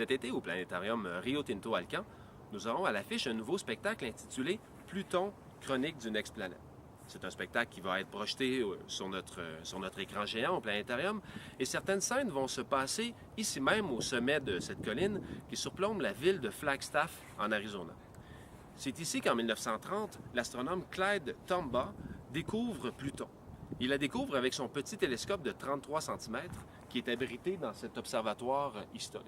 Cet été, au planétarium Rio Tinto Alcan, nous aurons à l'affiche un nouveau spectacle intitulé Pluton, chronique d'une explanète. C'est un spectacle qui va être projeté sur notre écran géant au planétarium et certaines scènes vont se passer ici même au sommet de cette colline qui surplombe la ville de Flagstaff en Arizona. C'est ici qu'en 1930, l'astronome Clyde Tombaugh découvre Pluton. Il la découvre avec son petit télescope de 33 cm qui est abrité dans cet observatoire historique.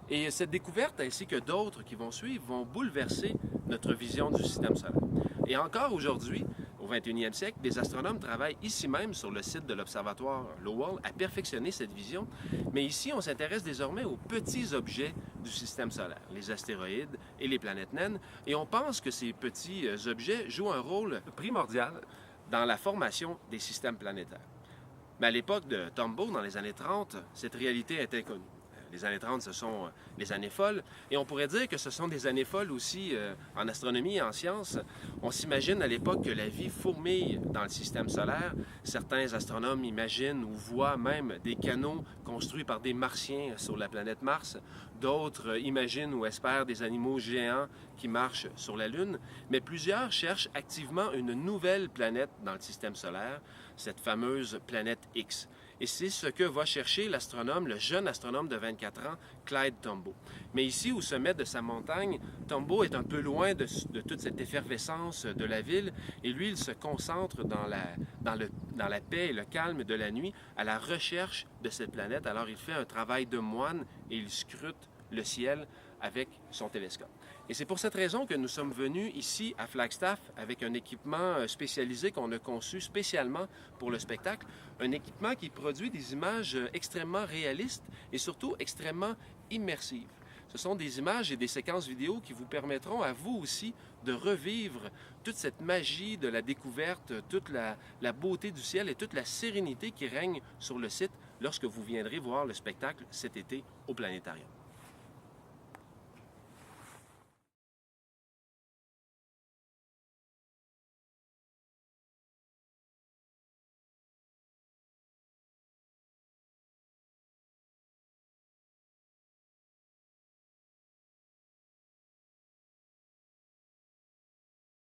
Et cette découverte, ainsi que d'autres qui vont suivre, vont bouleverser notre vision du système solaire. Et encore aujourd'hui, au 21e siècle, des astronomes travaillent ici même sur le site de l'observatoire Lowell à perfectionner cette vision. Mais ici, on s'intéresse désormais aux petits objets du système solaire, les astéroïdes et les planètes naines. Et on pense que ces petits objets jouent un rôle primordial dans la formation des systèmes planétaires. Mais à l'époque de Tombaugh, dans les années 30, cette réalité est inconnue. Les années 30, ce sont les années folles. Et on pourrait dire que ce sont des années folles aussi en astronomie et en sciences. On s'imagine à l'époque que la vie fourmille dans le système solaire. Certains astronomes imaginent ou voient même des canaux construits par des Martiens sur la planète Mars. D'autres imaginent ou espèrent des animaux géants qui marchent sur la Lune. Mais plusieurs cherchent activement une nouvelle planète dans le système solaire, cette fameuse planète X. Et c'est ce que va chercher l'astronome, le jeune astronome de 24 ans, Clyde Tombaugh. Mais ici, au sommet de sa montagne, Tombaugh est un peu loin de toute cette effervescence de la ville et lui, il se concentre dans la paix et le calme de la nuit à la recherche de cette planète. Alors il fait un travail de moine et il scrute le ciel avec son télescope. Et c'est pour cette raison que nous sommes venus ici à Flagstaff avec un équipement spécialisé qu'on a conçu spécialement pour le spectacle, un équipement qui produit des images extrêmement réalistes et surtout extrêmement immersives. Ce sont des images et des séquences vidéo qui vous permettront à vous aussi de revivre toute cette magie de la découverte, toute la beauté du ciel et toute la sérénité qui règne sur le site lorsque vous viendrez voir le spectacle cet été au planétarium.